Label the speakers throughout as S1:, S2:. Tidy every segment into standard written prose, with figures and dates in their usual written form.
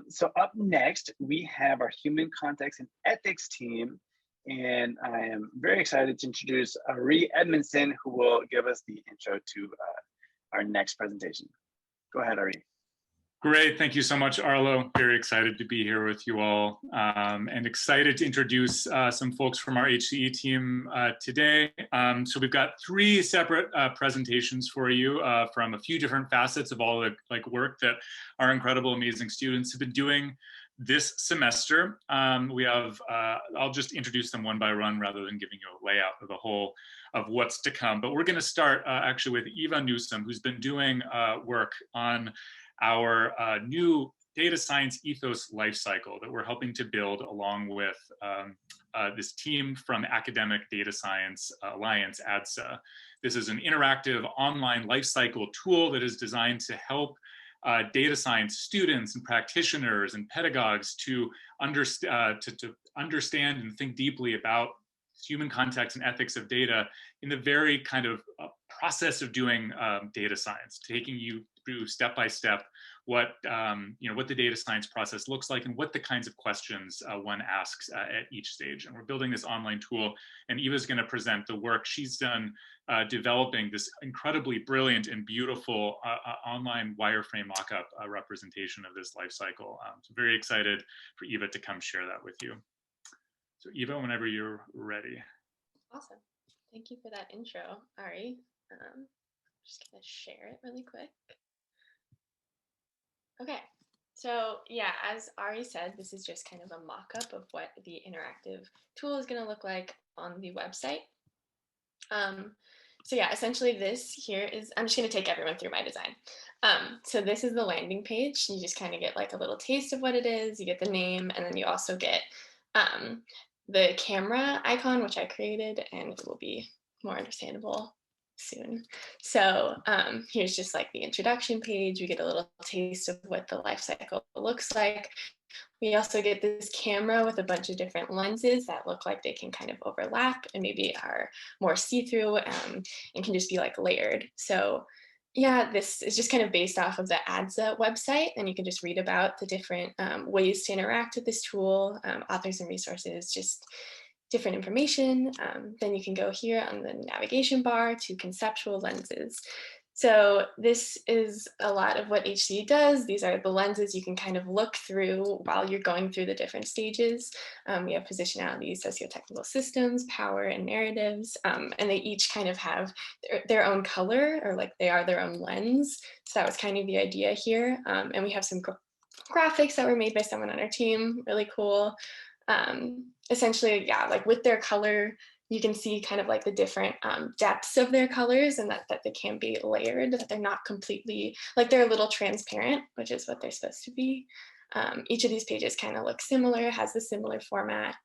S1: So up next, we have our human context and ethics team. And I am very excited to introduce Ari Edmondson, who will give us the intro to our next presentation. Go ahead, Ari.
S2: Great, thank you so much, Arlo. Very excited to be here with you all, and excited to introduce some folks from our HCE team today. So we've got three separate presentations for you from a few different facets of all the work that our incredible, amazing students have been doing this semester. We have, I'll just introduce them one by one rather than giving you a layout of the whole of what's to come. But we're going to start actually with Eva Newsom, who's been doing work on our new data science ethos lifecycle that we're helping to build along with this team from Academic Data Science Alliance, ADSA. This is an interactive online lifecycle tool that is designed to help data science students and practitioners and pedagogues to understand and think deeply about human context and ethics of data in the very kind of process of doing data science, taking you through step by step what what the data science process looks like and what the kinds of questions one asks at each stage. And we're building this online tool, and Eva's going to present the work she's done developing this incredibly brilliant and beautiful online wireframe mockup representation of this life cycle. So very excited for Eva to come share that with you. So Eva, whenever you're ready.
S3: Awesome. Thank you for that intro, Ari. Just gonna share it really quick. Okay, so yeah, as Ari said, this is just kind of a mock-up of what the interactive tool is gonna look like on the website. So yeah, essentially this here is, I'm just gonna take everyone through my design. So this is the landing page. You just kind of get like a little taste of what it is. You get the name, and then you also get the camera icon, which I created, and it will be more understandable soon. So here's just like the introduction page. We get a little taste of what the life cycle looks like. We also get this camera with a bunch of different lenses that look like they can kind of overlap and maybe are more see-through and can just be like layered. So yeah, this is just kind of based off of the ADSA website, and you can just read about the different ways to interact with this tool, authors and resources, just different information. Then you can go here on the navigation bar to conceptual lenses. So this is a lot of what HCE does. These are the lenses you can kind of look through while you're going through the different stages. We have positionality, socio-technical systems, power, and narratives. And they each kind of have their own color, or like they are their own lens. So that was kind of the idea here. And we have some graphics that were made by someone on our team, really cool. Essentially, yeah, like with their color, you can see kind of like the different depths of their colors, and that they can be layered, that they're not completely, like they're a little transparent, which is what they're supposed to be. Each of these pages kind of look similar, has a similar format,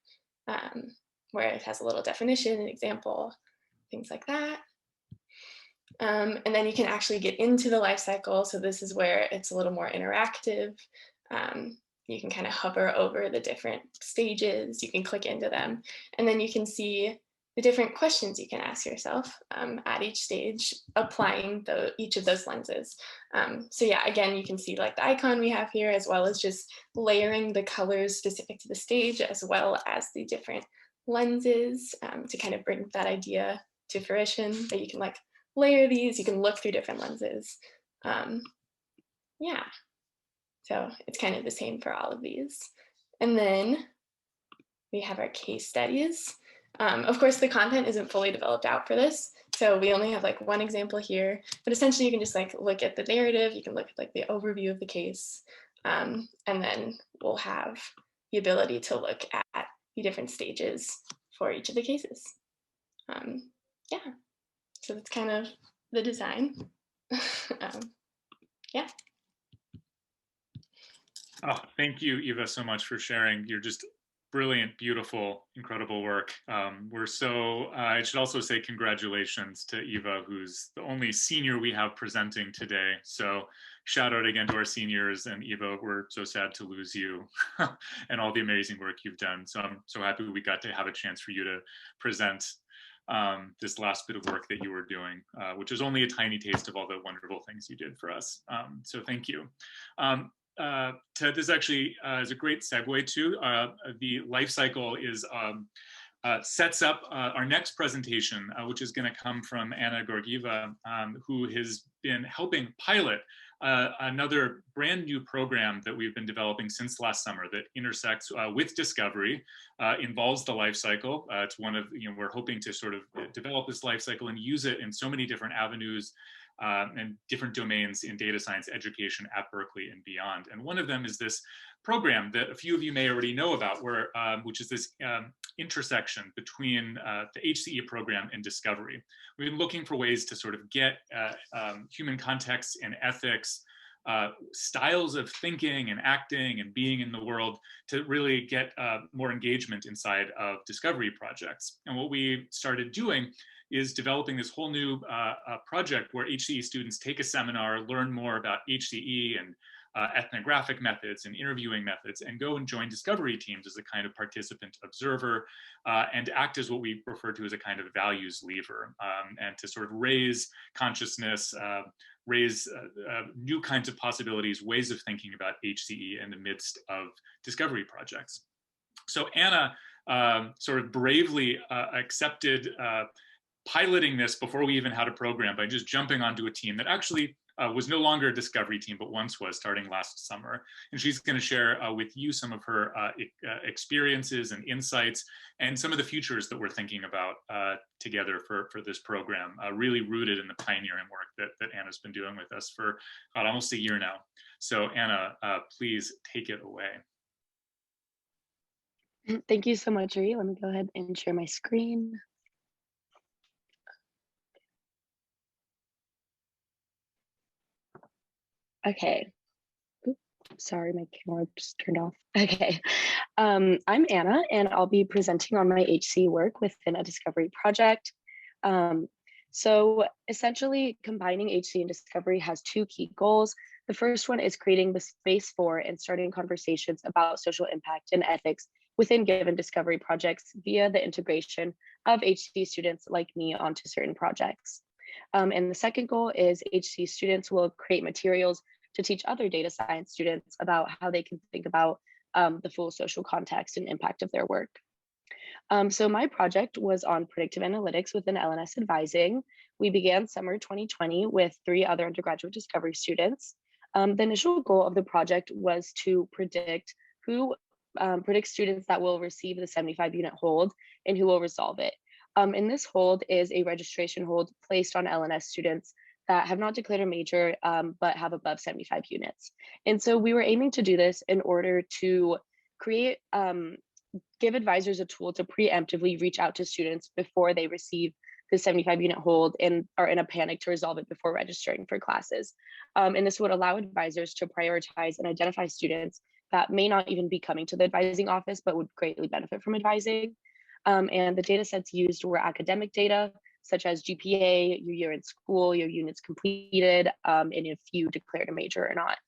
S3: where it has a little definition, an example, things like that. And then you can actually get into the life cycle. So this is where it's a little more interactive. You can kind of hover over the different stages, you can click into them, and then you can see the different questions you can ask yourself at each stage, applying each of those lenses. So yeah, again, you can see like the icon we have here, as well as just layering the colors specific to the stage, as well as the different lenses to kind of bring that idea to fruition, that you can like layer these, you can look through different lenses. Yeah. So it's kind of the same for all of these. And then we have our case studies. Of course, the content isn't fully developed out for this, so we only have like one example here, but essentially you can just like look at the narrative, you can look at like the overview of the case, and then we'll have the ability to look at the different stages for each of the cases. Yeah, so that's kind of the design. Yeah.
S2: Oh, thank you, Eva, so much for sharing. You're just brilliant, beautiful, incredible work. We're so, I should also say congratulations to Eva, who's the only senior we have presenting today. So shout out again to our seniors, and Eva, we're so sad to lose you and all the amazing work you've done. So I'm so happy we got to have a chance for you to present this last bit of work that you were doing, which is only a tiny taste of all the wonderful things you did for us. So thank you. this actually is a great segue to the life cycle is sets up our next presentation, which is going to come from Anna Gorgieva, who has been helping pilot another brand new program that we've been developing since last summer that intersects with discovery, involves the life cycle. It's one of, we're hoping to sort of develop this life cycle and use it in so many different avenues and different domains in data science education at Berkeley and beyond. And one of them is this program that a few of you may already know about, where, which is this intersection between the HCE program and discovery. We've been looking for ways to sort of get human context and ethics, styles of thinking and acting and being in the world to really get more engagement inside of discovery projects. And what we started doing is developing this whole new project where HCE students take a seminar, learn more about HCE and ethnographic methods and interviewing methods, and go and join discovery teams as a kind of participant observer and act as what we refer to as a kind of values lever, and to sort of raise consciousness, raise new kinds of possibilities, ways of thinking about HCE in the midst of discovery projects. So Anna sort of bravely accepted piloting this before we even had a program by just jumping onto a team that actually was no longer a discovery team, but once was, starting last summer. And she's going to share with you some of her experiences and insights and some of the futures that we're thinking about together for this program, really rooted in the pioneering work that Anna's been doing with us for almost a year now. So Anna, please take it away.
S4: Thank you so much, Ree. Let me go ahead and share my screen. Okay. Oops, sorry, my camera just turned off. Okay. I'm Anna, and I'll be presenting on my HCE work within a discovery project. So essentially, combining HCE and discovery has two key goals. The first one is creating the space for and starting conversations about social impact and ethics within given discovery projects via the integration of HCE students like me onto certain projects. And the second goal is HCE students will create materials to teach other data science students about how they can think about the full social context and impact of their work. So my project was on predictive analytics within LNS advising. We began summer 2020 with 3 other undergraduate discovery students. The initial goal of the project was to predict students that will receive the 75-unit hold and who will resolve it. And this hold is a registration hold placed on LNS students that have not declared a major, but have above 75 units. And so we were aiming to do this in order to create, give advisors a tool to preemptively reach out to students before they receive the 75-unit hold and are in a panic to resolve it before registering for classes. And this would allow advisors to prioritize and identify students that may not even be coming to the advising office, but would greatly benefit from advising. And the data sets used were academic data, such as GPA, your year in school, your units completed, and if you declared a major or not.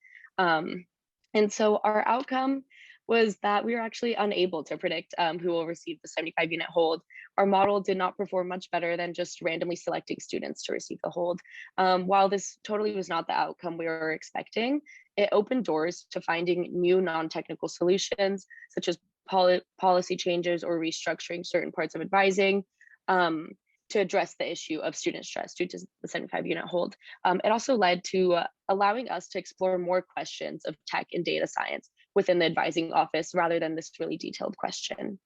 S4: And so our outcome was that we were actually unable to predict who will receive the 75-unit hold. Our model did not perform much better than just randomly selecting students to receive the hold. While this totally was not the outcome we were expecting, it opened doors to finding new non-technical solutions, such as policy changes or restructuring certain parts of advising to address the issue of student stress due to the 75-unit hold. It also led to allowing us to explore more questions of tech and data science within the advising office rather than this really detailed question.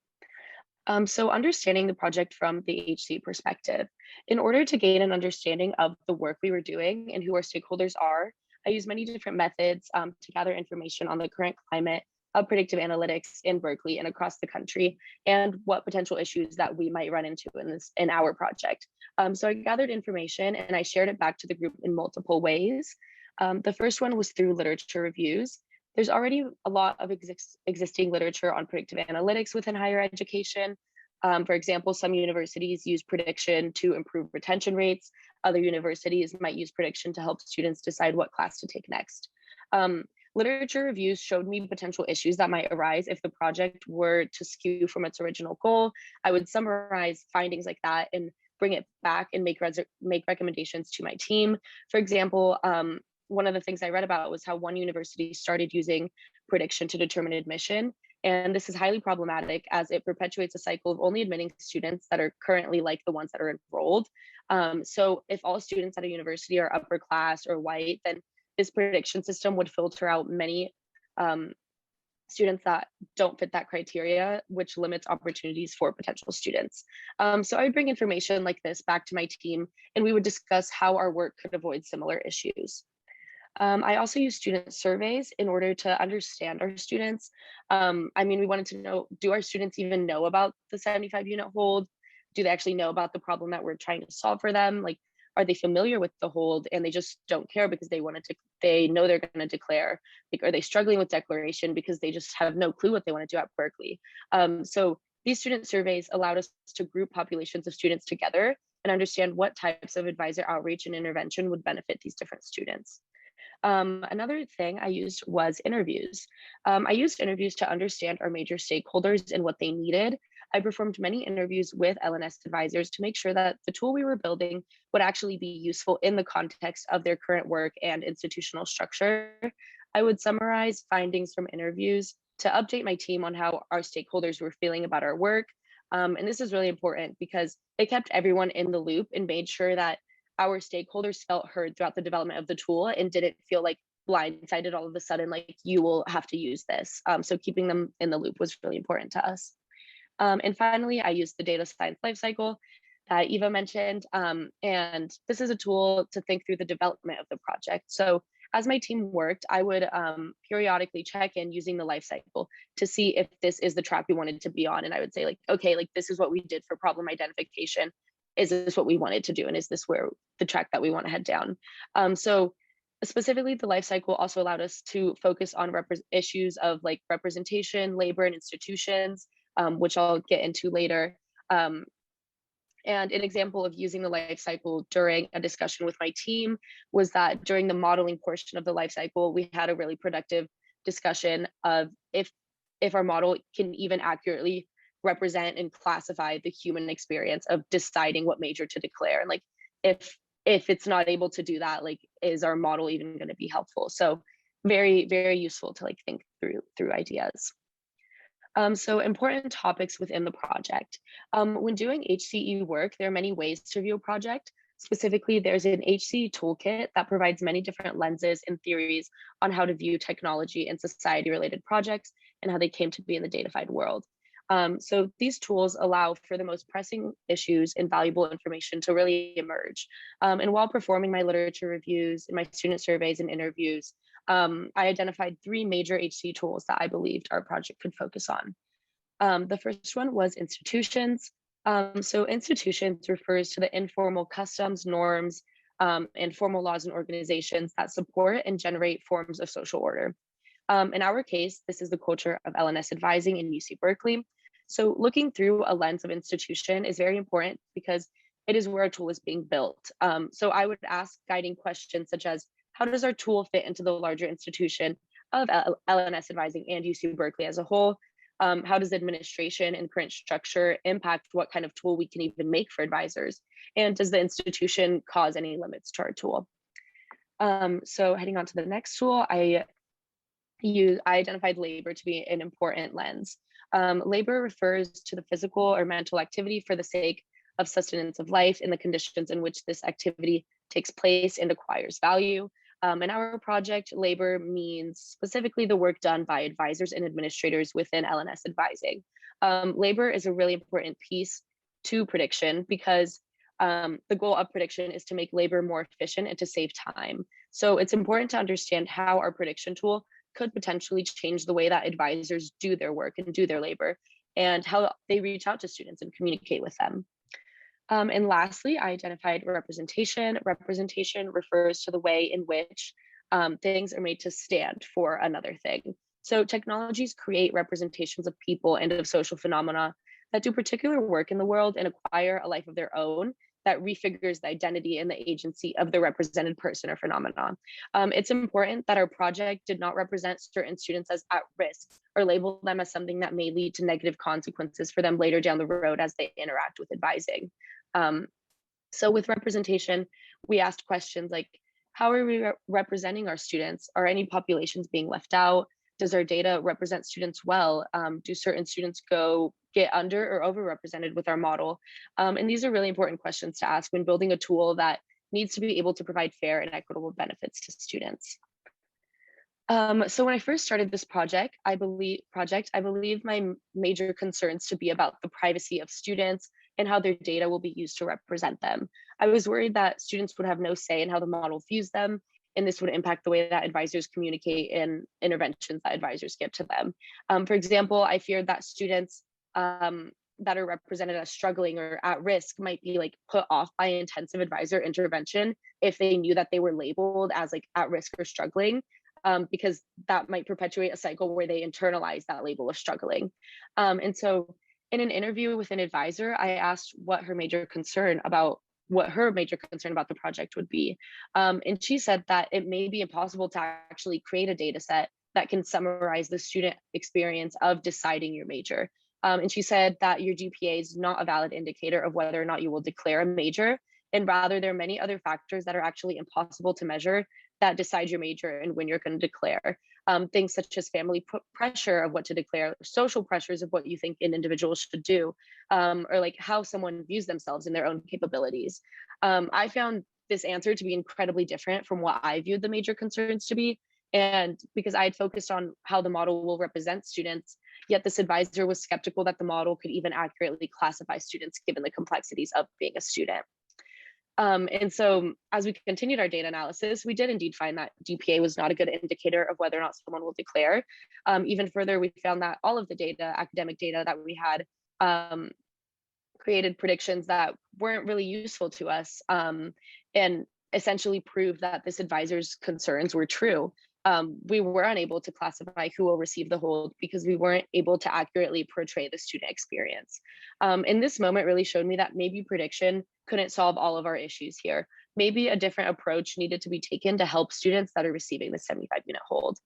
S4: So understanding the project from the HCE perspective, in order to gain an understanding of the work we were doing and who our stakeholders are, I used many different methods to gather information on the current climate of predictive analytics in Berkeley and across the country, and what potential issues that we might run into in our project. So I gathered information and I shared it back to the group in multiple ways. The first one was through literature reviews. There's already a lot of existing literature on predictive analytics within higher education. For example, some universities use prediction to improve retention rates. Other universities might use prediction to help students decide what class to take next. Literature reviews showed me potential issues that might arise if the project were to skew from its original goal. I would summarize findings like that and bring it back and make recommendations to my team. For example, one of the things I read about was how one university started using prediction to determine admission. And this is highly problematic as it perpetuates a cycle of only admitting students that are currently like the ones that are enrolled. So if all students at a university are upper class or white, then this prediction system would filter out many students that don't fit that criteria, which limits opportunities for potential students. So I would bring information like this back to my team, and we would discuss how our work could avoid similar issues. I also use student surveys in order to understand our students. I mean, we wanted to know, do our students even know about the 75 unit hold? Do they actually know about the problem that we're trying to solve for them? Like, are they familiar with the hold and they just don't care because they know they're going to declare? Like, are they struggling with declaration because they just have no clue what they want to do at Berkeley? So these student surveys allowed us to group populations of students together and understand what types of advisor outreach and intervention would benefit these different students. Another thing I used was interviews. I used interviews to understand our major stakeholders and what they needed. I performed many interviews with LNS advisors to make sure that the tool we were building would actually be useful in the context of their current work and institutional structure. I would summarize findings from interviews to update my team on how our stakeholders were feeling about our work. And this is really important because it kept everyone in the loop and made sure that our stakeholders felt heard throughout the development of the tool and didn't feel like blindsided all of a sudden, like you will have to use this. So keeping them in the loop was really important to us. And finally, I used the data science lifecycle that Eva mentioned. And this is a tool to think through the development of the project. So as my team worked, I would periodically check in using the lifecycle to see if this is the track we wanted to be on. And I would say like, okay, like this is what we did for problem identification. Is this what we wanted to do? And is this where the track that we want to head down? So specifically, the life cycle also allowed us to focus on issues of like representation, labor, and institutions, which I'll get into later. And an example of using the life cycle during a discussion with my team was that during the modeling portion of the life cycle, we had a really productive discussion of if our model can even accurately represent and classify the human experience of deciding what major to declare. And like, if it's not able to do that, like, is our model even going to be helpful? So very, very useful to like think through ideas. So important topics within the project. When doing HCE work, there are many ways to view a project. Specifically, there's an HCE toolkit that provides many different lenses and theories on how to view technology and society-related projects and how they came to be in the datafied world. So these tools allow for the most pressing issues and valuable information to really emerge. And while performing my literature reviews and my student surveys and interviews, I identified 3 major HCE tools that I believed our project could focus on. The first one was institutions. So institutions refers to the informal customs, norms, and formal laws and organizations that support and generate forms of social order. In our case, this is the culture of LNS advising in UC Berkeley. So looking through a lens of institution is very important because it is where a tool is being built. So I would ask guiding questions such as, how does our tool fit into the larger institution of LNS advising and UC Berkeley as a whole? How does administration and current structure impact what kind of tool we can even make for advisors? And does the institution cause any limits to our tool? So heading on to the next tool, I identified labor to be an important lens. Labor refers to the physical or mental activity for the sake of sustenance of life in the conditions in which this activity takes place and acquires value. In our project, labor means specifically the work done by advisors and administrators within LNS advising. Labor is a really important piece to prediction because the goal of prediction is to make labor more efficient and to save time. So it's important to understand how our prediction tool could potentially change the way that advisors do their work and do their labor and how they reach out to students and communicate with them. And lastly, I identified representation. Representation refers to the way in which things are made to stand for another thing. So technologies create representations of people and of social phenomena that do particular work in the world and acquire a life of their own that refigures the identity and the agency of the represented person or phenomenon. It's important that our project did not represent certain students as at risk or label them as something that may lead to negative consequences for them later down the road as they interact with advising. So with representation, we asked questions like, How are we representing our students? Are any populations being left out? Does our data represent students well? Do certain students get under or overrepresented with our model? And these are really important questions to ask when building a tool that needs to be able to provide fair and equitable benefits to students. So when I first started this project, I believe my major concerns to be about the privacy of students and how their data will be used to represent them. I was worried that students would have no say in how the model views them, and this would impact the way that advisors communicate and interventions that advisors give to them. For example, I feared that students that are represented as struggling or at risk might be like put off by intensive advisor intervention if they knew that they were labeled as like at risk or struggling. Because that might perpetuate a cycle where they internalize that label of struggling. And so in an interview with an advisor, I asked what her major concern about the project would be. And she said that it may be impossible to actually create a data set that can summarize the student experience of deciding your major. And she said that your GPA is not a valid indicator of whether or not you will declare a major, and rather there are many other factors that are actually impossible to measure that decide your major and when you're going to declare. Things such as family pressure of what to declare, social pressures of what you think an individual should do, or like how someone views themselves and their own capabilities. I found this answer to be incredibly different from what I viewed the major concerns to be. And because I had focused on how the model will represent students, yet this advisor was skeptical that the model could even accurately classify students given the complexities of being a student. And so as we continued our data analysis, we did indeed find that GPA was not a good indicator of whether or not someone will declare. Even further, we found that all of the data, academic data that we had, created predictions that weren't really useful to us, and essentially proved that this advisor's concerns were true. We were unable to classify who will receive the hold because we weren't able to accurately portray the student experience. And this moment really showed me that maybe prediction couldn't solve all of our issues here. Maybe a different approach needed to be taken to help students that are receiving the 75-unit hold.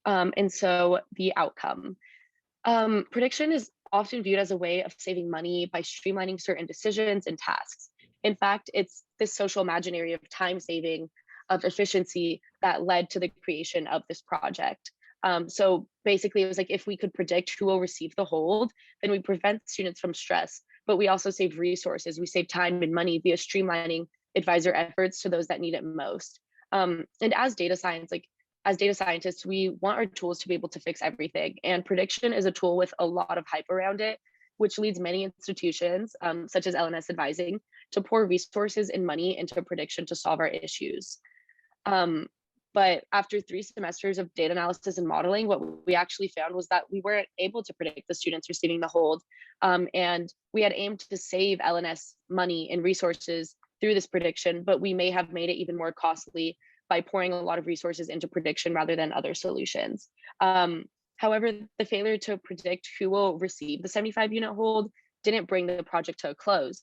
S4: And so the outcome. Prediction is often viewed as a way of saving money by streamlining certain decisions and tasks. In fact, it's this social imaginary of time saving, of efficiency that led to the creation of this project. So basically it was like, if we could predict who will receive the hold, then we prevent students from stress, but we also save resources. We save time and money via streamlining advisor efforts to those that need it most. And as data scientists, we want our tools to be able to fix everything. And prediction is a tool with a lot of hype around it, which leads many institutions, such as LNS Advising, to pour resources and money into prediction to solve our issues. But after 3 semesters of data analysis and modeling, what we actually found was that we weren't able to predict the students receiving the hold. And we had aimed to save LNS money and resources through this prediction, but we may have made it even more costly by pouring a lot of resources into prediction rather than other solutions. However, the failure to predict who will receive the 75-unit hold didn't bring the project to a close.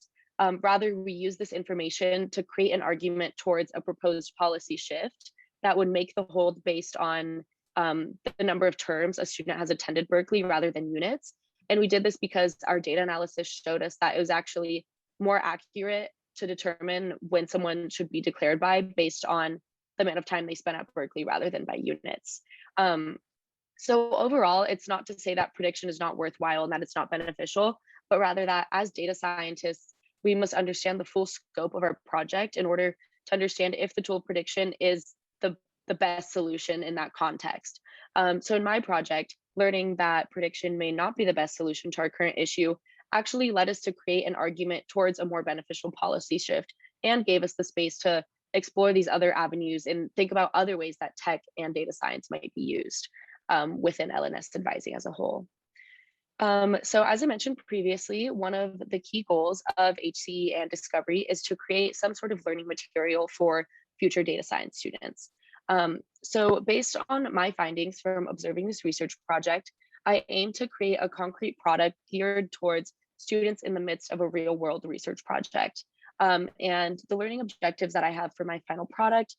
S4: Rather, we used this information to create an argument towards a proposed policy shift that would make the hold based on the number of terms a student has attended Berkeley rather than units. And we did this because our data analysis showed us that it was actually more accurate to determine when someone should be declared by based on the amount of time they spent at Berkeley rather than by units. So overall, it's not to say that prediction is not worthwhile and that it's not beneficial, but rather that as data scientists, we must understand the full scope of our project in order to understand if the tool prediction is the best solution in that context. So in my project, learning that prediction may not be the best solution to our current issue actually led us to create an argument towards a more beneficial policy shift and gave us the space to explore these other avenues and think about other ways that tech and data science might be used within LNS advising as a whole. So as I mentioned previously, one of the key goals of HCE and Discovery is to create some sort of learning material for future data science students. So based on my findings from observing this research project, I aim to create a concrete product geared towards students in the midst of a real world research project. And the learning objectives that I have for my final product,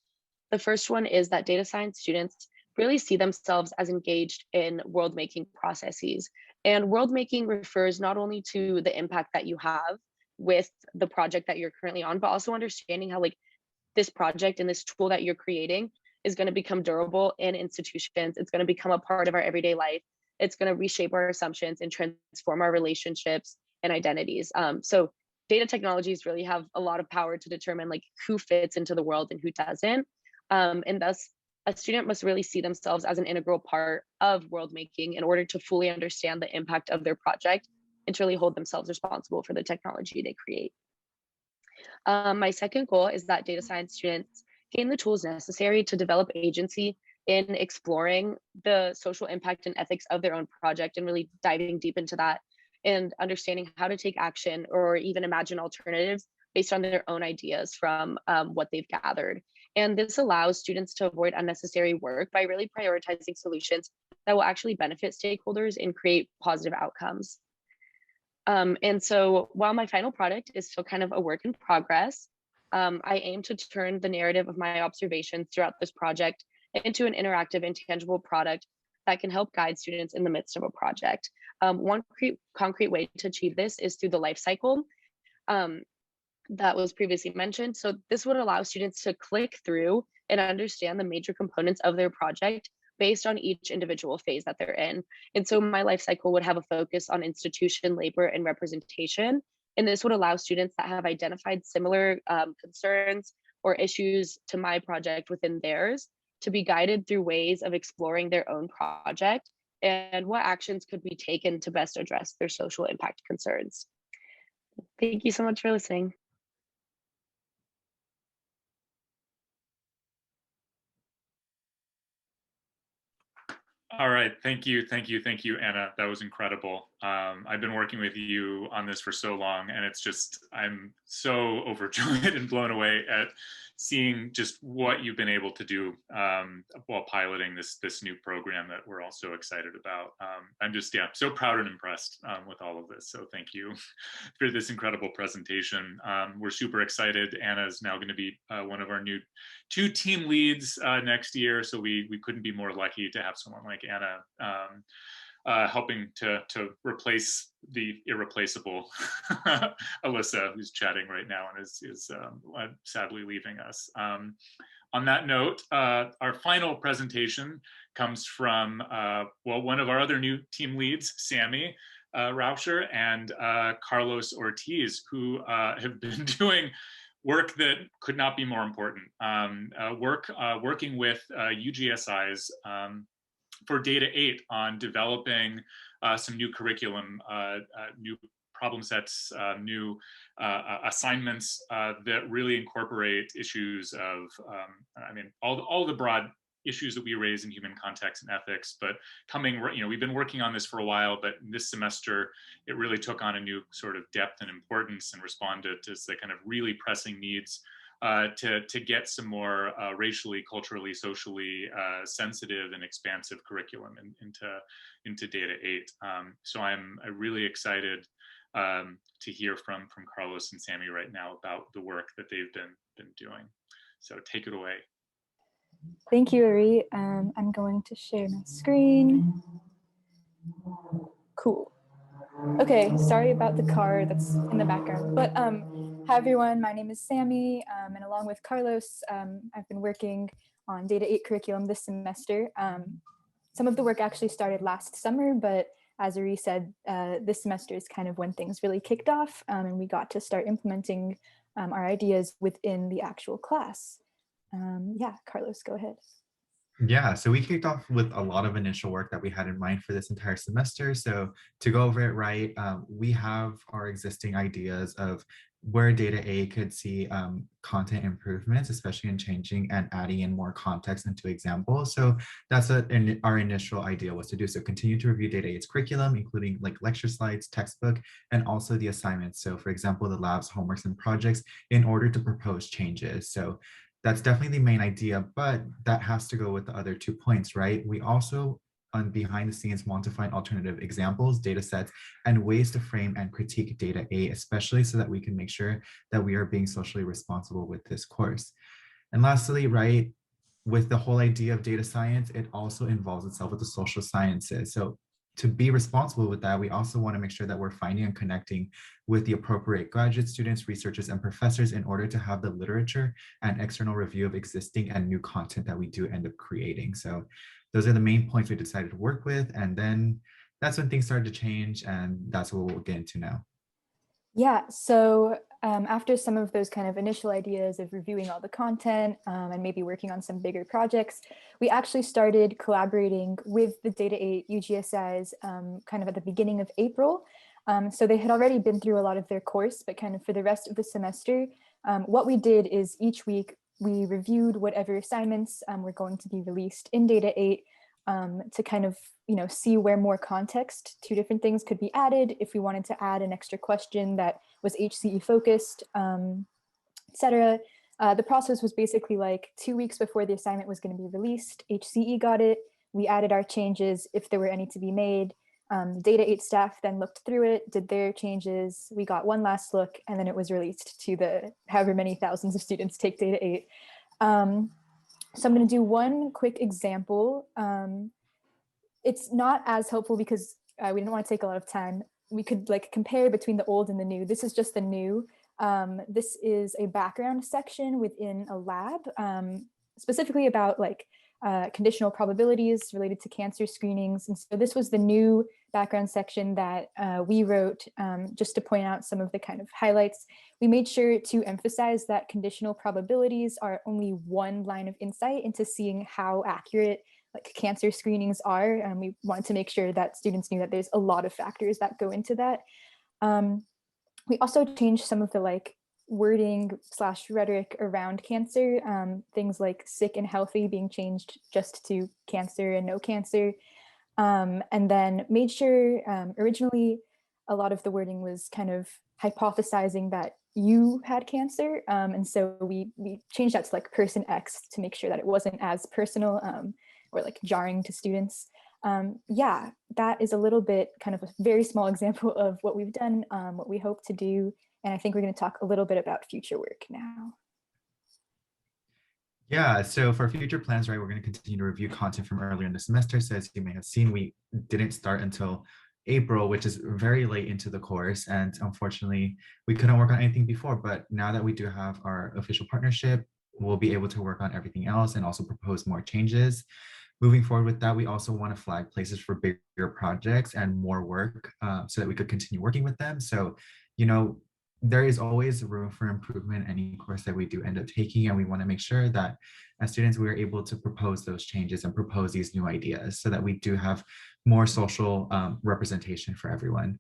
S4: the first one is that data science students really see themselves as engaged in world making processes. And world making refers not only to the impact that you have with the project that you're currently on, but also understanding how like this project and this tool that you're creating is going to become durable in institutions. It's going to become a part of our everyday life. It's going to reshape our assumptions and transform our relationships and identities. So data technologies really have a lot of power to determine like who fits into the world and who doesn't. And thus, a student must really see themselves as an integral part of world making in order to fully understand the impact of their project and to really hold themselves responsible for the technology they create. My second goal is that data science students gain the tools necessary to develop agency in exploring the social impact and ethics of their own project and really diving deep into that and understanding how to take action or even imagine alternatives based on their own ideas from what they've gathered. And this allows students to avoid unnecessary work by really prioritizing solutions that will actually benefit stakeholders and create positive outcomes. And so while my final product is still kind of a work in progress, I aim to turn the narrative of my observations throughout this project into an interactive and tangible product that can help guide students in the midst of a project. One concrete way to achieve this is through the life cycle that was previously mentioned. So this would allow students to click through and understand the major components of their project based on each individual phase that they're in. And so my life cycle would have a focus on institution, labor, and representation. And this would allow students that have identified similar concerns or issues to my project within theirs to be guided through ways of exploring their own project and what actions could be taken to best address their social impact concerns. Thank you so much for listening.
S2: All right, thank you, Anna. That was incredible. I've been working with you on this for so long, and it's just, I'm so overjoyed and blown away at seeing just what you've been able to do while piloting this new program that we're all so excited about. I'm just, yeah, so proud and impressed with all of this. So thank you for this incredible presentation. We're super excited. Anna is now going to be one of our new 2 team leads next year. So we couldn't be more lucky to have someone like Anna helping to replace the irreplaceable Alyssa, who's chatting right now and is sadly leaving us. On that note, our final presentation comes from, well, one of our other new team leads, Sammy Rauscher and Carlos Ortiz, who have been doing work that could not be more important. Working with UGSIs for Data 8 on developing some new curriculum, new problem sets, new assignments that really incorporate issues of, I mean, all the broad issues that we raise in human context and ethics, but we've been working on this for a while, but this semester, it really took on a new sort of depth and importance and responded to the kind of really pressing needs to get some more racially, culturally, socially sensitive and expansive curriculum into Data 8. So I'm really excited to hear from Carlos and Sammy right now about the work that they've been doing. So take it away.
S5: Thank you, Ari. I'm going to share my screen. Cool. Okay, sorry about the car that's in the background, but hi everyone, my name is Sammy, and along with Carlos, I've been working on Data 8 curriculum this semester. Some of the work actually started last summer, but as Ari said, this semester is kind of when things really kicked off, and we got to start implementing our ideas within the actual class. Yeah, Carlos, go ahead.
S6: Yeah, so we kicked off with a lot of initial work that we had in mind for this entire semester. So to go over it right, we have our existing ideas of where Data 8 could see content improvements, especially in changing and adding in more context into examples. So that's our initial idea was to do. So continue to review Data 8's curriculum, including like lecture slides, textbook, and also the assignments. So for example, the labs, homeworks, and projects in order to propose changes. So that's definitely the main idea, but that has to go with the other 2 points, right? We also, on behind the scenes, want to find alternative examples, data sets, and ways to frame and critique Data 8, especially so that we can make sure that we are being socially responsible with this course. And lastly, right, with the whole idea of data science, it also involves itself with the social sciences. So to be responsible with that, we also want to make sure that we're finding and connecting with the appropriate graduate students, researchers, and professors in order to have the literature and external review of existing and new content that we do end up creating. So those are the main points we decided to work with. And then that's when things started to change, and that's what we'll get into now.
S5: Yeah, so after some of those kind of initial ideas of reviewing all the content and maybe working on some bigger projects, we actually started collaborating with the Data 8 UGSIs kind of at the beginning of April. So they had already been through a lot of their course, but kind of for the rest of the semester, what we did is each week we reviewed whatever assignments were going to be released in Data 8 to kind of see where more context to different things could be added, if we wanted to add an extra question that was HCE focused, etc. The process was basically like 2 weeks before the assignment was going to be released, HCE got it, we added our changes if there were any to be made. The Data 8 staff then looked through it, did their changes, we got one last look, and then it was released to the however many thousands of students take Data 8. So I'm going to do one quick example. It's not as helpful because we didn't want to take a lot of time. We could like compare between the old and the new. This is just the new. This is a background section within a lab, specifically about like conditional probabilities related to cancer screenings. And so this was the new background section that we wrote just to point out some of the kind of highlights. We made sure to emphasize that conditional probabilities are only one line of insight into seeing how accurate like cancer screenings are. We wanted to make sure that students knew that there's a lot of factors that go into that. We also changed some of the like wording / rhetoric around cancer, things like sick and healthy being changed just to cancer and no cancer. And then made sure originally a lot of the wording was kind of hypothesizing that you had cancer. And so we changed that to like person X to make sure that it wasn't as personal or like jarring to students. Yeah, that is a little bit kind of a very small example of what we've done, what we hope to do. And I think we're going to talk a little bit about future work now.
S6: Yeah, so for future plans, right, we're going to continue to review content from earlier in the semester. So as you may have seen, we didn't start until April, which is very late into the course. And unfortunately, we couldn't work on anything before. But now that we do have our official partnership, we'll be able to work on everything else and also propose more changes. Moving forward with that, we also want to flag places for bigger projects and more work so that we could continue working with them. So, there is always room for improvement in any course that we do end up taking, and we want to make sure that as students, we are able to propose those changes and propose these new ideas so that we do have more social representation for everyone.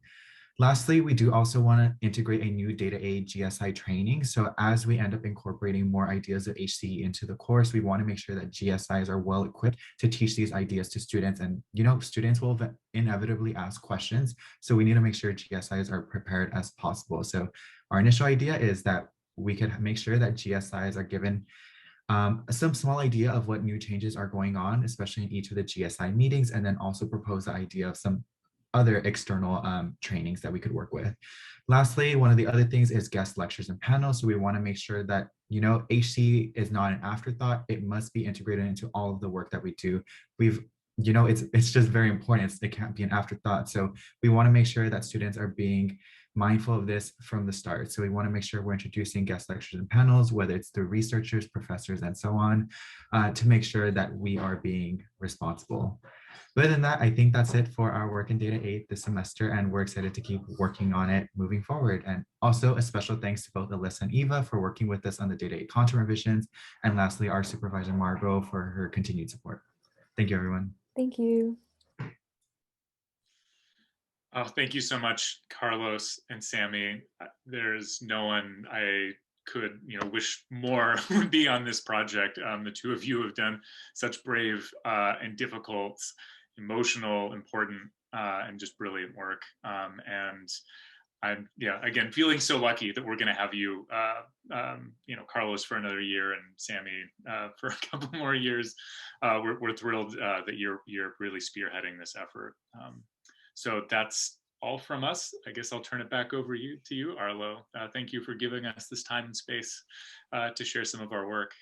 S6: Lastly, we do also want to integrate a new Data 8 GSI training. So as we end up incorporating more ideas of HCE into the course, we want to make sure that GSIs are well equipped to teach these ideas to students. And, students will inevitably ask questions. So we need to make sure GSIs are prepared as possible. So our initial idea is that we could make sure that GSIs are given some small idea of what new changes are going on, especially in each of the GSI meetings, and then also propose the idea of some other external trainings that we could work with. Lastly, one of the other things is guest lectures and panels. So we want to make sure that, HCE is not an afterthought. It must be integrated into all of the work that we do. It's just very important. It can't be an afterthought. So we want to make sure that students are being mindful of this from the start. So we want to make sure we're introducing guest lectures and panels, whether it's through researchers, professors, and so on, to make sure that we are being responsible. But other than that, I think that's it for our work in Data 8 this semester, and we're excited to keep working on it moving forward. And also a special thanks to both Alyssa and Eva for working with us on the Data 8 content revisions. And lastly, our supervisor, Margot, for her continued support. Thank you, everyone.
S5: Thank you.
S2: Oh, thank you so much, Carlos and Sammy. There's no one I could wish more would be on this project. The two of you have done such brave and difficult, emotional, important, and just brilliant work. And I'm again feeling so lucky that we're going to have you, Carlos for another year and Sammy for a couple more years. We're thrilled that you're really spearheading this effort. So that's all from us. I guess I'll turn it back over to you, Arlo. Thank you for giving us this time and space to share some of our work.